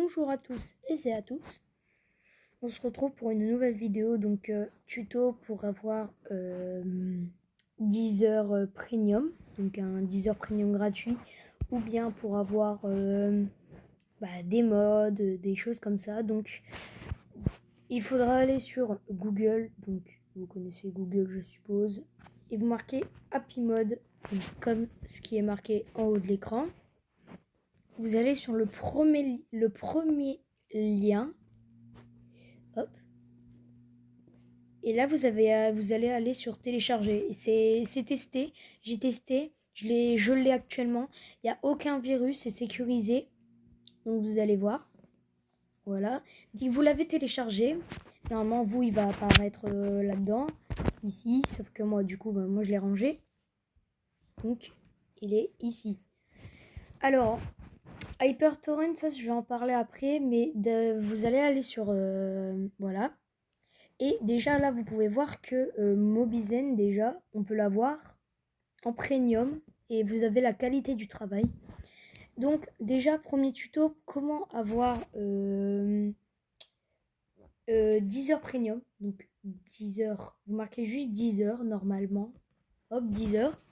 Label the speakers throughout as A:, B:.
A: Bonjour à tous et à tous. On se retrouve pour une nouvelle vidéo, donc tuto pour avoir 10 heures premium, donc un 10 heures premium gratuit, ou bien pour avoir des mods, des choses comme ça. Donc il faudra aller sur Google, donc vous connaissez Google je suppose, et vous marquez Happy Mode, donc comme ce qui est marqué en haut de l'écran. Vous allez sur le premier lien. Hop. Et là, vous allez aller sur télécharger. C'est testé. J'ai testé. Je l'ai actuellement. Il n'y a aucun virus. C'est sécurisé. Donc, vous allez voir. Voilà. Vous l'avez téléchargé. Normalement, vous, il va apparaître là-dedans. Ici. Sauf que moi, du coup, moi, je l'ai rangé. Donc, il est ici. Alors, HyperTorrent, ça, je vais en parler après. Mais vous allez aller sur... voilà. Et déjà là, vous pouvez voir que Mobizen, déjà, on peut l'avoir en premium et vous avez la qualité du travail. Donc déjà, premier tuto, comment avoir 10 heures premium. Donc 10 heures, vous marquez juste 10 heures normalement. Hop, 10 heures.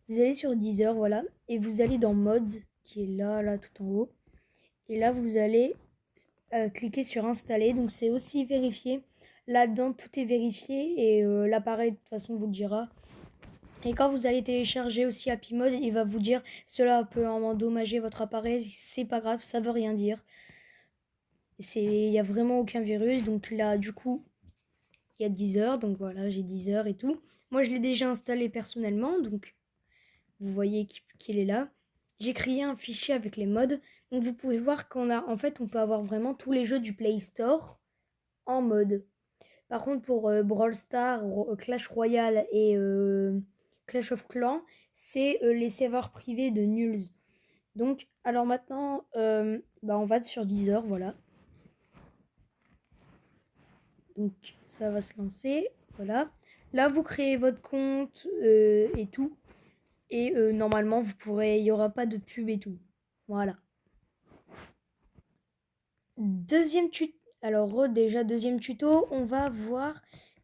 A: Vous allez sur 10 heures, voilà. Et vous allez dans Mods, qui est là, tout en haut. Et là, vous allez cliquer sur installer. Donc c'est aussi vérifié. Là-dedans, tout est vérifié et l'appareil, de toute façon, vous le dira. Et quand vous allez télécharger aussi Happy Mode, il va vous dire cela peut endommager votre appareil. C'est pas grave, ça veut rien dire. Il n'y a vraiment aucun virus. Donc là, du coup, il y a 10 heures. Donc voilà, j'ai 10 heures et tout. Moi, je l'ai déjà installé personnellement. Donc, vous voyez qu'il est là. J'ai créé un fichier avec les modes. Donc, vous pouvez voir en fait, on peut avoir vraiment tous les jeux du Play Store en mode. Par contre, pour Brawl Stars, Clash Royale et Clash of Clans, c'est les serveurs privés de Nulls. Donc, alors maintenant, on va sur 10 heures, voilà. Donc, ça va se lancer, voilà. Là, vous créez votre compte et tout. Et normalement, il n'y aura pas de pub et tout. Voilà. Deuxième tuto. Alors, deuxième tuto, on va voir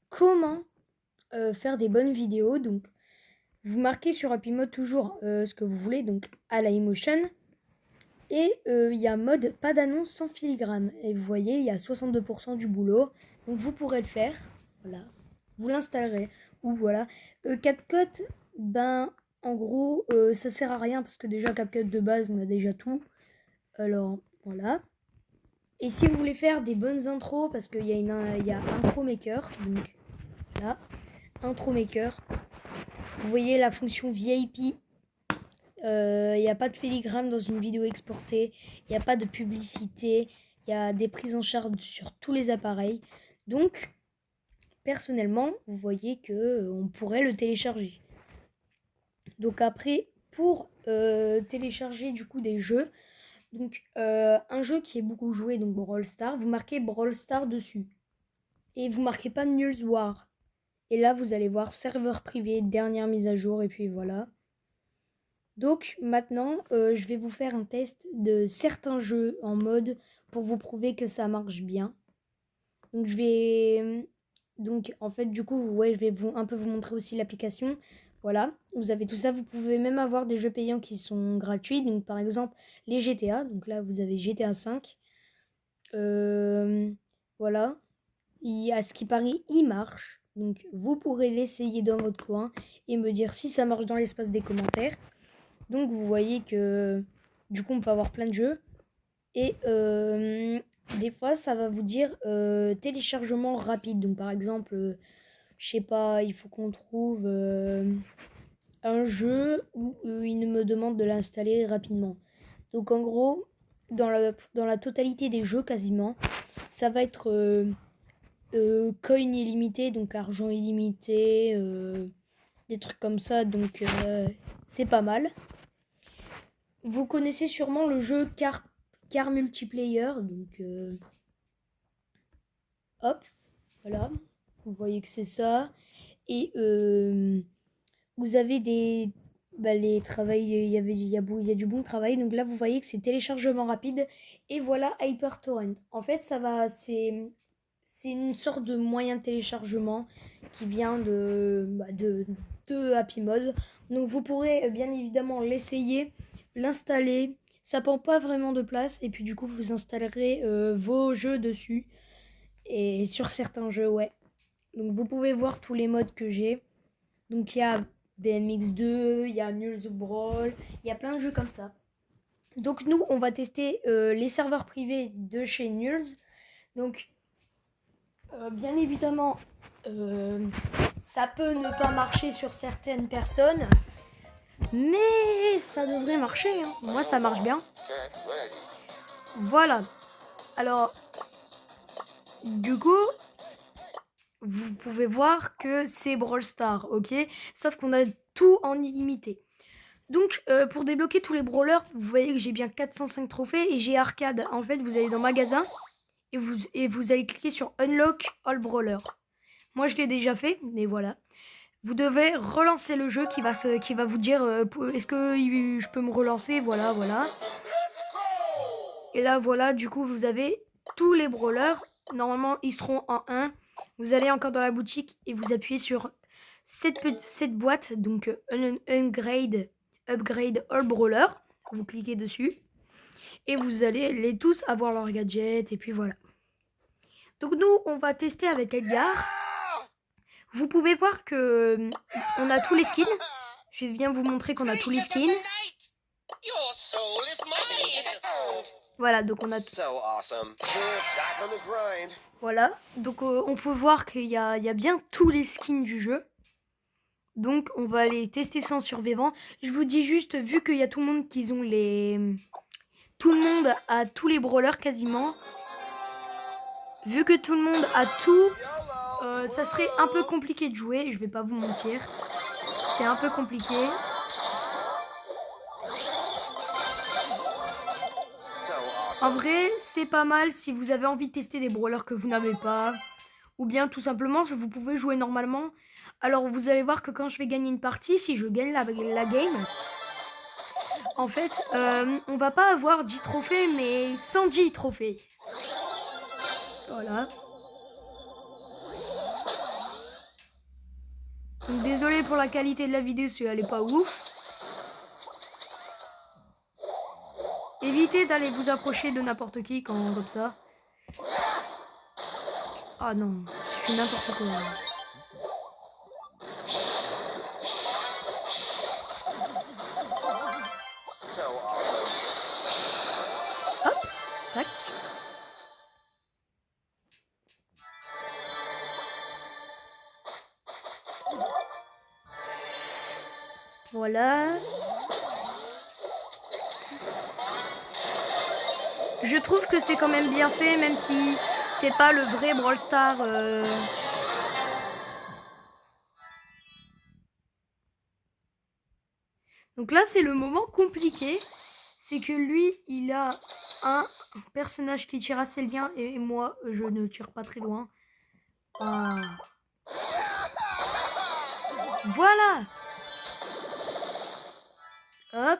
A: comment faire des bonnes vidéos. Donc, vous marquez sur Happy Mode toujours ce que vous voulez, donc à la emotion. Et il y a mode pas d'annonce sans filigrane. Et vous voyez, il y a 62% du boulot. Donc vous pourrez le faire. Voilà. Vous l'installerez. Ou voilà. CapCut, en gros, ça sert à rien parce que déjà CapCut de base, on a déjà tout. Alors, voilà. Et si vous voulez faire des bonnes intros, parce qu'il y a Intro Maker. Donc, là. Intro Maker. Vous voyez la fonction VIP. Il n'y a pas de filigrane dans une vidéo exportée. Il n'y a pas de publicité. Il y a des prises en charge sur tous les appareils. Donc, personnellement, vous voyez que on pourrait le télécharger. Donc après, pour télécharger du coup des jeux, donc un jeu qui est beaucoup joué, donc Brawl Stars, vous marquez Brawl Stars dessus. Et vous marquez pas Nulls War. Et là, vous allez voir serveur privé, dernière mise à jour, et puis voilà. Donc maintenant, je vais vous faire un test de certains jeux en mode pour vous prouver que ça marche bien. Donc en fait du coup, ouais, je vais un peu vous montrer aussi l'application. Voilà, vous avez tout ça. Vous pouvez même avoir des jeux payants qui sont gratuits. Donc par exemple les GTA. Donc là, vous avez GTA 5. Voilà. À ce qui paraît, il marche. Donc vous pourrez l'essayer dans votre coin et me dire si ça marche dans l'espace des commentaires. Donc vous voyez que du coup on peut avoir plein de jeux. Et des fois ça va vous dire téléchargement rapide. Donc par exemple, je sais pas, il faut qu'on trouve un jeu où il me demande de l'installer rapidement. Donc en gros, dans la totalité des jeux quasiment, ça va être coin illimité, donc argent illimité, des trucs comme ça. Donc c'est pas mal. Vous connaissez sûrement le jeu Car Multiplayer, donc hop, voilà, vous voyez que c'est ça. Et vous avez les travails, il y a du bon travail. Donc là, vous voyez que c'est téléchargement rapide. Et voilà HyperTorrent. En fait, c'est une sorte de moyen de téléchargement qui vient de Happy Mode. Donc vous pourrez bien évidemment l'essayer, l'installer. Ça prend pas vraiment de place. Et puis du coup, vous installerez vos jeux dessus. Et sur certains jeux, ouais. Donc vous pouvez voir tous les modes que j'ai. Donc il y a BMX2, il y a Nulz Brawl, il y a plein de jeux comme ça. Donc nous, on va tester les serveurs privés de chez Nulz. Donc bien évidemment, ça peut ne pas marcher sur certaines personnes, mais ça devrait marcher, hein. Moi, ça marche bien. Voilà. Alors, du coup, vous pouvez voir que c'est Brawl Stars, ok? Sauf qu'on a tout en illimité. Donc, pour débloquer tous les brawlers, vous voyez que j'ai bien 405 trophées et j'ai arcade. En fait, vous allez dans magasin et vous allez cliquer sur Unlock All Brawlers. Moi, je l'ai déjà fait, mais voilà. Vous devez relancer le jeu qui va vous dire est-ce que je peux me relancer? Voilà, voilà. Et là, voilà, du coup, vous avez tous les brawlers. Normalement, ils seront en 1. Vous allez encore dans la boutique et vous appuyez sur cette boîte, donc Upgrade All Brawler. Vous cliquez dessus et vous allez les tous avoir leur gadget et puis voilà. Donc nous, on va tester avec Edgar. Vous pouvez voir que on a tous les skins. Je viens vous montrer qu'on a tous les skins. Voilà, donc on a voilà, donc on peut voir qu'il y a bien tous les skins du jeu. Donc on va aller tester ça en survivant. Je vous dis juste, vu qu'il y a tout le monde qui ont tout le monde a tous les brawlers quasiment. Vu que tout le monde a tout, ça serait un peu compliqué de jouer, je vais pas vous mentir. C'est un peu compliqué. En vrai, c'est pas mal si vous avez envie de tester des brawlers que vous n'avez pas. Ou bien tout simplement, vous pouvez jouer normalement. Alors vous allez voir que quand je vais gagner une partie, si je gagne la game, en fait, on va pas avoir 10 trophées, mais 110 trophées. Voilà. Donc désolé pour la qualité de la vidéo si elle est pas ouf. Évitez d'aller vous approcher de n'importe qui comme ça. Ah non, j'ai fait n'importe quoi. Hop, tac. Voilà. Je trouve que c'est quand même bien fait, même si c'est pas le vrai Brawl Stars. Donc là, c'est le moment compliqué. C'est que lui, il a un personnage qui tire assez bien et moi, je ne tire pas très loin. Ah. Voilà. Hop.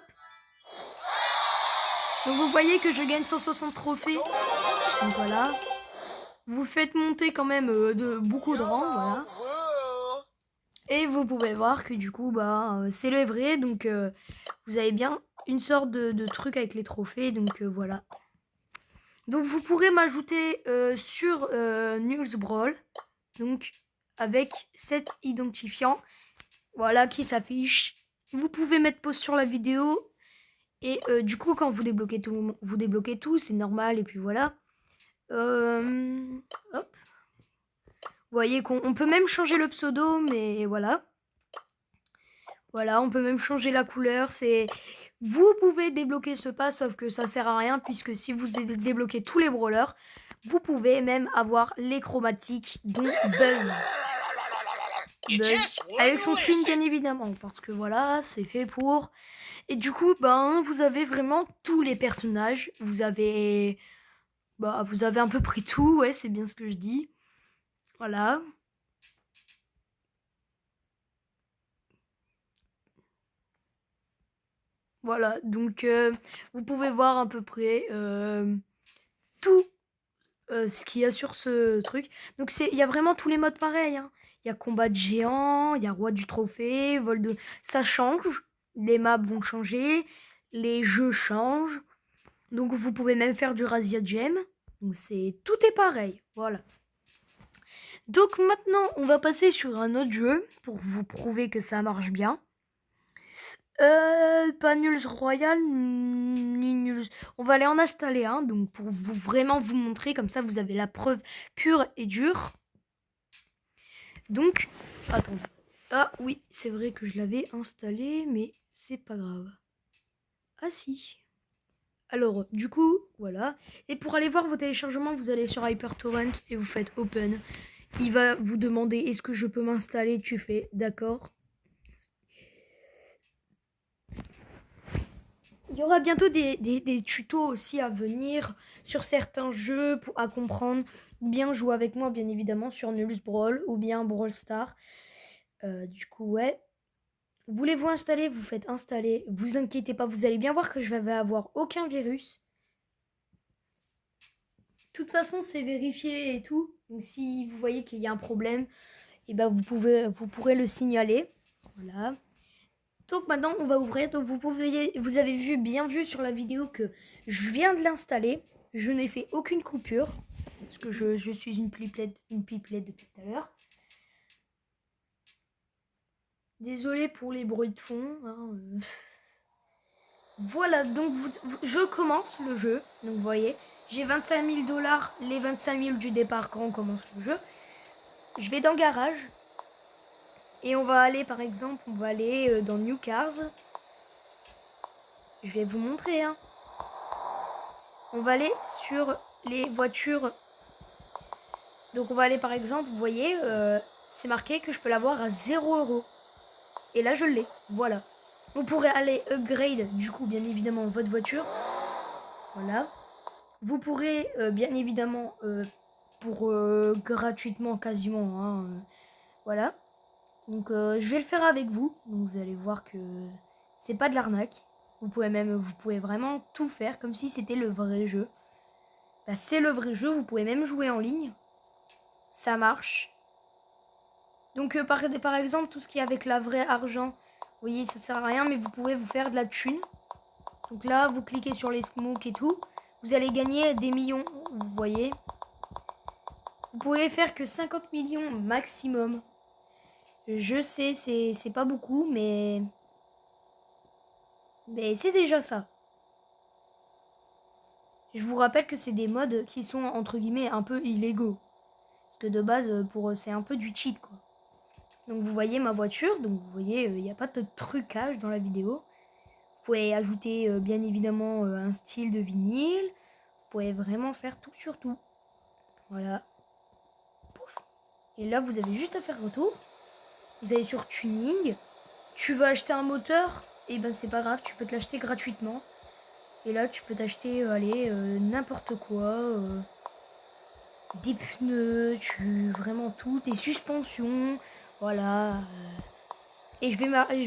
A: Donc vous voyez que je gagne 160 trophées. Donc voilà. Vous faites monter quand même de beaucoup de rangs, voilà. Et vous pouvez voir que du coup, c'est le vrai. Donc vous avez bien une sorte de truc avec les trophées. Donc voilà. Donc vous pourrez m'ajouter sur Nulz Brawl. Donc avec cet identifiant. Voilà qui s'affiche. Vous pouvez mettre pause sur la vidéo. Et du coup, quand vous débloquez tout, c'est normal. Et puis voilà. Hop. Vous voyez qu'on peut même changer le pseudo, mais voilà. Voilà, on peut même changer la couleur. Vous pouvez débloquer ce pas, sauf que ça sert à rien, puisque si vous débloquez tous les brawlers, vous pouvez même avoir les chromatiques, dont Buzz. Avec son skin, bien évidemment, parce que voilà, c'est fait pour. Et du coup, vous avez vraiment tous les personnages. Vous avez à peu près tout, ouais, c'est bien ce que je dis. Voilà. Voilà, donc vous pouvez voir à peu près tout ce qu'il y a sur ce truc. Donc il y a vraiment tous les modes pareils, hein. Il y a combat de géants, il y a roi du trophée, vol de... Ça change, les maps vont changer, les jeux changent. Donc vous pouvez même faire du Razzia Gem. Donc tout est pareil, voilà. Donc maintenant, on va passer sur un autre jeu pour vous prouver que ça marche bien. Pas Nulls Royal ni Nulls. On va aller en installer un, donc pour vous vraiment vous montrer, comme ça vous avez la preuve pure et dure. Donc, attendez. Ah oui, c'est vrai que je l'avais installé, mais c'est pas grave. Ah si. Alors, du coup, voilà. Et pour aller voir vos téléchargements, vous allez sur HyperTorrent et vous faites Open. Il va vous demander est-ce que je peux m'installer. Tu fais d'accord. Il y aura bientôt des tutos aussi à venir sur certains jeux à comprendre. Bien jouer avec moi, bien évidemment, sur Nulls Brawl ou bien Brawl Stars. Du coup, ouais. Voulez-vous installer? Vous faites installer. Vous inquiétez pas, vous allez bien voir que je vais avoir aucun virus. De toute façon, c'est vérifié et tout. Donc si vous voyez qu'il y a un problème, et ben vous pourrez le signaler. Voilà. Donc maintenant, on va ouvrir. Donc vous avez bien vu sur la vidéo que je viens de l'installer. Je n'ai fait aucune coupure parce que je suis une pipelette depuis tout à l'heure. Désolée pour les bruits de fond. Hein. Voilà, donc je commence le jeu. Donc vous voyez, j'ai 25 000 $, les 25 000 du départ quand on commence le jeu. Je vais dans garage. Et on va aller, par exemple, dans New Cars. Je vais vous montrer. Hein. On va aller sur les voitures. Donc on va aller, par exemple, vous voyez, c'est marqué que je peux l'avoir à 0 €. Et là, je l'ai. Voilà. Vous pourrez aller upgrade, du coup, bien évidemment, votre voiture. Voilà. Vous pourrez, bien évidemment, pour gratuitement, quasiment, hein, voilà. Donc je vais le faire avec vous. Donc vous allez voir que c'est pas de l'arnaque. Vous pouvez vraiment tout faire comme si c'était le vrai jeu. Bah, c'est le vrai jeu, vous pouvez même jouer en ligne. Ça marche. Donc par exemple, tout ce qui est avec la vraie argent, vous voyez, ça sert à rien, mais vous pouvez vous faire de la thune. Donc là, vous cliquez sur les smokes et tout. Vous allez gagner des millions, vous voyez. Vous pouvez faire que 50 millions maximum. Je sais, c'est pas beaucoup, mais c'est déjà ça. Je vous rappelle que c'est des modes qui sont entre guillemets un peu illégaux. Parce que de base, pour eux, c'est un peu du cheat, quoi. Donc vous voyez ma voiture, donc vous voyez, il n'y a pas de trucage dans la vidéo. Vous pouvez ajouter bien évidemment un style de vinyle. Vous pouvez vraiment faire tout sur tout. Voilà. Pouf. Et là, vous avez juste à faire retour. Vous allez sur tuning. Tu veux acheter un moteur? Et ben c'est pas grave, tu peux te l'acheter gratuitement. Et là, tu peux t'acheter, n'importe quoi. Des pneus, vraiment tout, des suspensions, voilà. Et je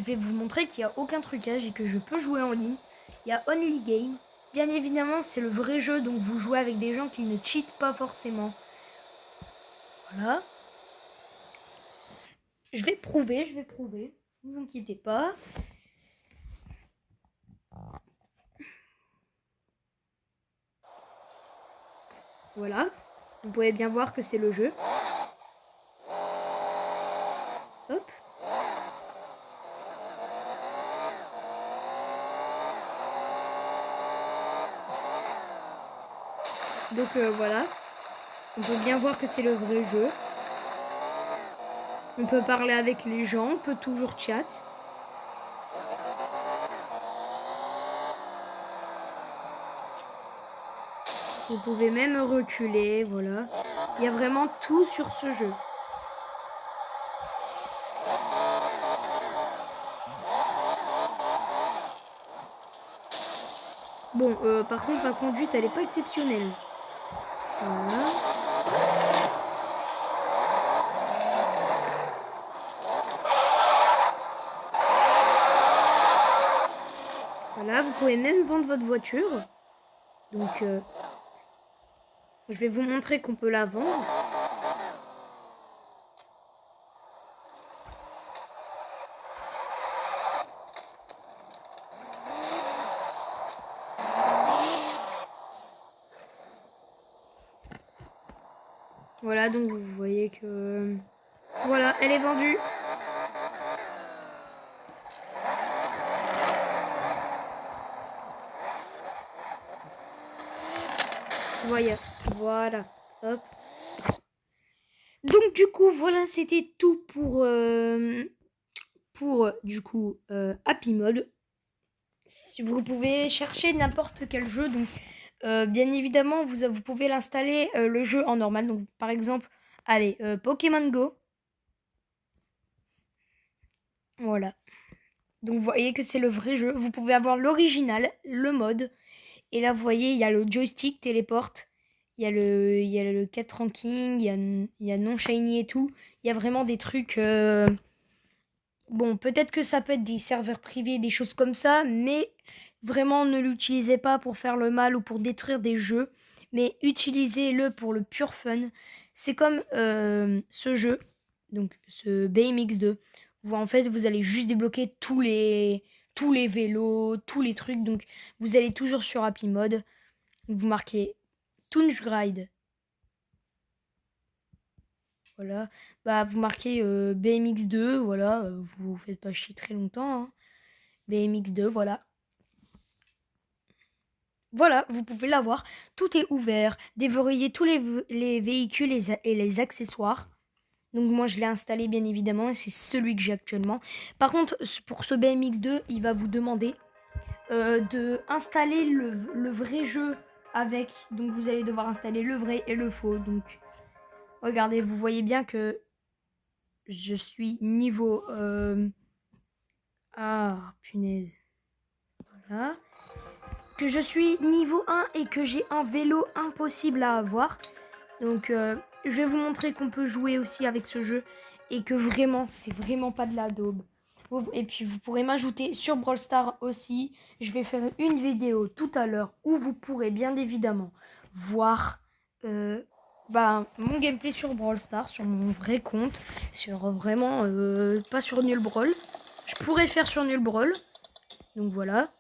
A: vais vous montrer qu'il n'y a aucun trucage et que je peux jouer en ligne. Il y a Only Game. Bien évidemment, c'est le vrai jeu, donc vous jouez avec des gens qui ne cheatent pas forcément. Voilà. Je vais prouver. Ne vous inquiétez pas. Voilà. Vous pouvez bien voir que c'est le jeu. Hop. Donc voilà. On peut bien voir que c'est le vrai jeu. On peut parler avec les gens, on peut toujours chat. Vous pouvez même reculer, voilà. Il y a vraiment tout sur ce jeu. Bon, par contre, ma conduite, elle est pas exceptionnelle. Voilà. Voilà, vous pouvez même vendre votre voiture. Donc, je vais vous montrer qu'on peut la vendre. Voilà, donc vous voyez que... Voilà, elle est vendue. Voyez, voilà, hop. Donc du coup, voilà, c'était tout pour du coup Happy Mode. Si vous pouvez chercher n'importe quel jeu, donc bien évidemment vous pouvez l'installer le jeu en normal. Donc par exemple, allez, Pokémon Go. Voilà. Donc vous voyez que c'est le vrai jeu. Vous pouvez avoir l'original, le mode. Et là vous voyez, il y a le joystick téléporte. Il y a le cat ranking, il y a non shiny et tout. Il y a vraiment des trucs. Bon, peut-être que ça peut être des serveurs privés, des choses comme ça, mais vraiment ne l'utilisez pas pour faire le mal ou pour détruire des jeux, mais utilisez-le pour le pur fun. C'est comme ce jeu, donc ce BMX2. En fait, vous allez juste débloquer tous les vélos, tous les trucs. Donc, vous allez toujours sur Happy Mode. Vous marquez Tunge Gride. Voilà. Bah, vous marquez BMX2. Voilà. Vous vous faites pas chier très longtemps, hein. BMX2, voilà. Voilà, vous pouvez l'avoir. Tout est ouvert. Déverrouillez tous les véhicules et les accessoires. Donc moi, je l'ai installé, bien évidemment, et c'est celui que j'ai actuellement. Par contre, pour ce BMX2, il va vous demander de installer le vrai jeu avec. Donc vous allez devoir installer le vrai et le faux. Donc regardez, vous voyez bien que je suis niveau... Ah, punaise. Voilà. Que je suis niveau 1 et que j'ai un vélo impossible à avoir. Donc je vais vous montrer qu'on peut jouer aussi avec ce jeu et que vraiment, c'est vraiment pas de la daube. Et puis vous pourrez m'ajouter sur Brawl Stars aussi. Je vais faire une vidéo tout à l'heure où vous pourrez bien évidemment voir mon gameplay sur Brawl Stars, sur mon vrai compte, sur vraiment pas sur Nul Brawl. Je pourrais faire sur Nul Brawl. Donc voilà.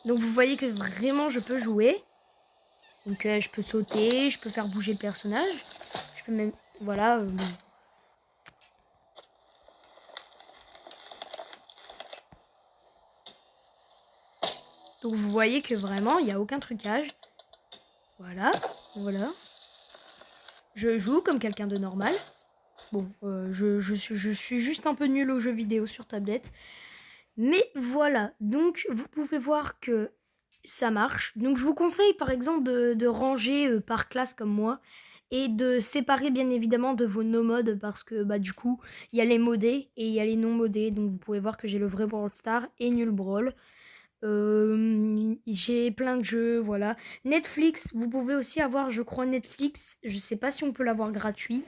A: Donc vous voyez que vraiment je peux jouer. Donc je peux sauter, je peux faire bouger le personnage. Je peux même... Voilà. Donc vous voyez que vraiment, il n'y a aucun trucage. Voilà. Voilà. Je joue comme quelqu'un de normal. Bon, je suis juste un peu nul aux jeux vidéo sur tablette. Mais voilà. Donc vous pouvez voir que ça marche. Donc je vous conseille par exemple de ranger par classe comme moi et de séparer bien évidemment de vos no-modes parce que du coup il y a les modés et il y a les non modés. Donc vous pouvez voir que j'ai le vrai Brawl Star et Nul Brawl. J'ai plein de jeux, voilà. Netflix, vous pouvez aussi avoir, je crois, Netflix. Je sais pas si on peut l'avoir gratuit.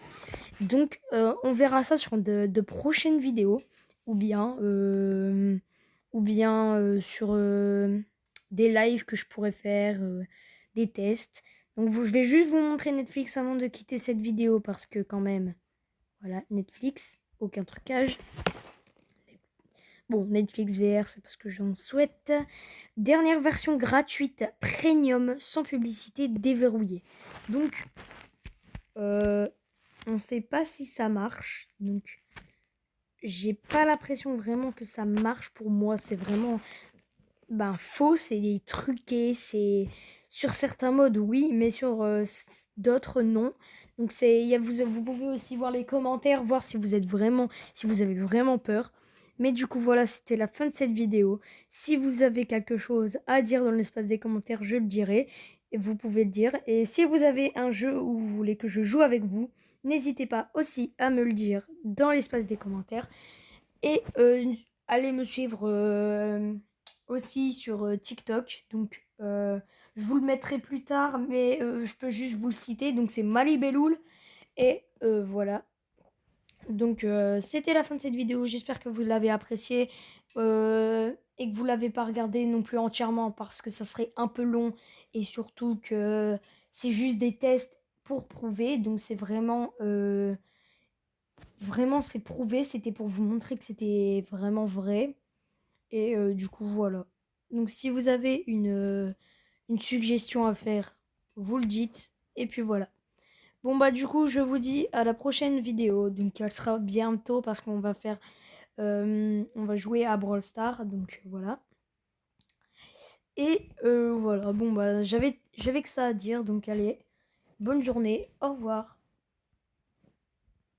A: Donc on verra ça sur de prochaines vidéos ou bien sur des lives que je pourrais faire, des tests. Donc je vais juste vous montrer Netflix avant de quitter cette vidéo parce que quand même, voilà, Netflix, aucun trucage. Bon, Netflix VR, c'est parce que j'en souhaite. Dernière version gratuite, premium, sans publicité, déverrouillée. Donc, on ne sait pas si ça marche. Donc, j'ai pas l'impression vraiment que ça marche pour moi. C'est vraiment faux, c'est truqué. C'est sur certains modes, oui, mais sur d'autres, non. Donc, vous pouvez aussi voir les commentaires, voir si vous avez vraiment peur. Mais du coup, voilà, c'était la fin de cette vidéo. Si vous avez quelque chose à dire dans l'espace des commentaires, je le dirai. Et vous pouvez le dire. Et si vous avez un jeu où vous voulez que je joue avec vous, n'hésitez pas aussi à me le dire dans l'espace des commentaires. Et allez me suivre aussi sur TikTok. Donc, je vous le mettrai plus tard, mais je peux juste vous le citer. Donc, c'est Malibeloul. Et voilà. Donc c'était la fin de cette vidéo, j'espère que vous l'avez appréciée. et que vous l'avez pas regardé non plus entièrement parce que ça serait un peu long et surtout que c'est juste des tests pour prouver. Donc c'est vraiment, vraiment c'est prouvé. C'était pour vous montrer que c'était vraiment vrai. Et du coup voilà. Donc si vous avez une suggestion à faire, vous le dites. Et puis voilà. Bon bah du coup je vous dis à la prochaine vidéo. Donc elle sera bientôt parce qu'on va faire, on va jouer à Brawl Stars. Donc voilà. Et voilà, bon bah j'avais que ça à dire, donc allez, bonne journée, au revoir.